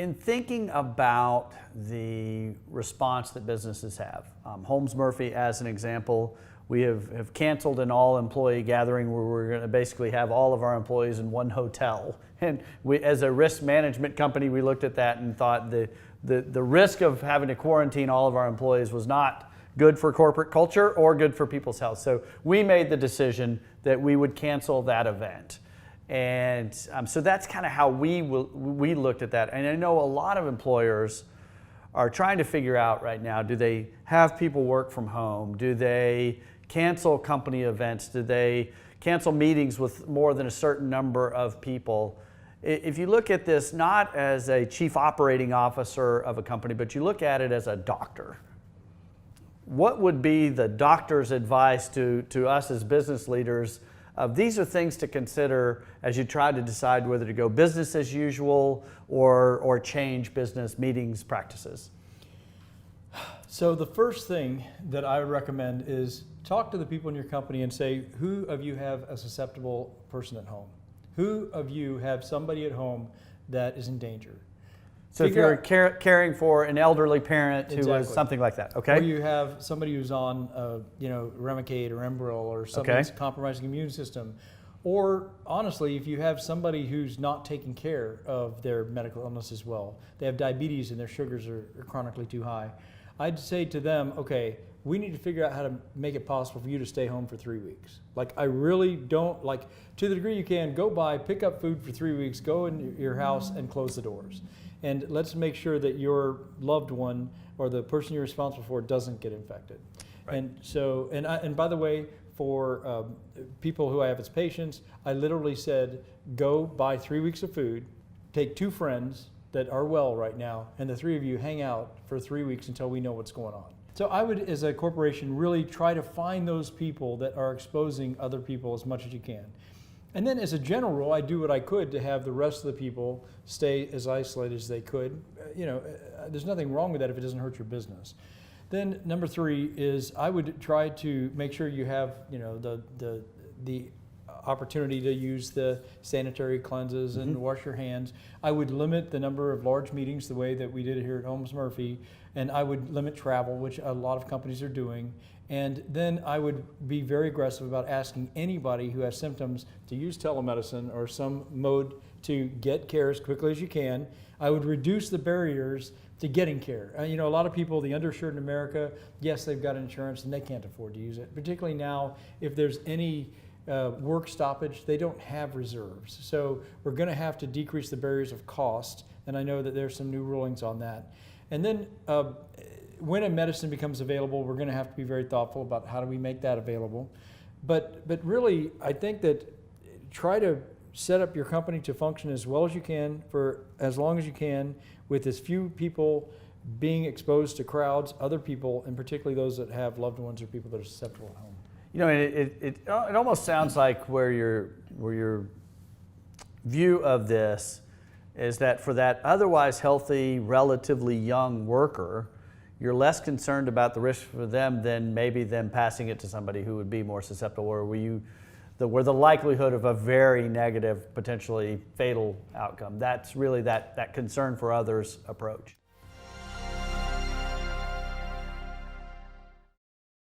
In thinking about the response that businesses have, Holmes Murphy as an example, we have canceled an all-employee gathering where we're going to basically have all of our employees in one hotel. And we, as a risk management company, we looked at that and thought the risk of having to quarantine all of our employees was not good for corporate culture or good for people's health. So we made the decision that we would cancel that event. And so that's kind of how we looked at that. And I know a lot of employers are trying to figure out right now, do they have people work from home? Do they cancel company events? Do they cancel meetings with more than a certain number of people? If you look at this not as a chief operating officer of a company, but you look at it as a doctor, what would be the doctor's advice to us as business leaders? These are things to consider as you try to decide whether to go business as usual or change business meetings practices. So the first thing that I would recommend is talk to the people in your company and say, who of you have a susceptible person at home? Who of you have somebody at home that is in danger? So if you're caring for an elderly parent who is something like that, okay? Or you have somebody who's on, Remicade or Enbrel or something that's compromising immune system. Or honestly, if you have somebody who's not taking care of their medical illness as well, they have diabetes and their sugars are chronically too high, I'd say to them, okay, we need to figure out how to make it possible for you to stay home for 3 weeks. Like, I really don't, like, to the degree you can, go buy, pick up food for 3 weeks, go in your house and close the doors. And let's make sure that your loved one or the person you're responsible for doesn't get infected. Right. And so, and by the way, for people who I have as patients, I literally said, go buy 3 weeks of food, take 2 friends that are well right now, and the 3 of you hang out for 3 weeks until we know what's going on. So I would, as a corporation, really try to find those people that are exposing other people as much as you can. And then as a general rule, I do what I could to have the rest of the people stay as isolated as they could. There's nothing wrong with that if it doesn't hurt your business. Then number 3 is I would try to make sure you have, the opportunity to use the sanitary cleanses and wash your hands. I would limit the number of large meetings the way that we did it here at Holmes Murphy, and I would limit travel, which a lot of companies are doing. And then I would be very aggressive about asking anybody who has symptoms to use telemedicine or some mode to get care as quickly as you can. I would reduce the barriers to getting care. A lot of people, the underinsured in America, yes, they've got insurance and they can't afford to use it. Particularly now, if there's any work stoppage, they don't have reserves. So we're going to have to decrease the barriers of cost, and I know that there's some new rulings on that. And then when a medicine becomes available, we're going to have to be very thoughtful about how do we make that available. But really, I think that try to set up your company to function as well as you can for as long as you can with as few people being exposed to crowds, other people, and particularly those that have loved ones or people that are susceptible at home. It almost sounds like where your view of this is that for that otherwise healthy, relatively young worker, you're less concerned about the risk for them than maybe them passing it to somebody who would be more susceptible, or where the likelihood of a very negative, potentially fatal outcome. That's really that concern for others approach.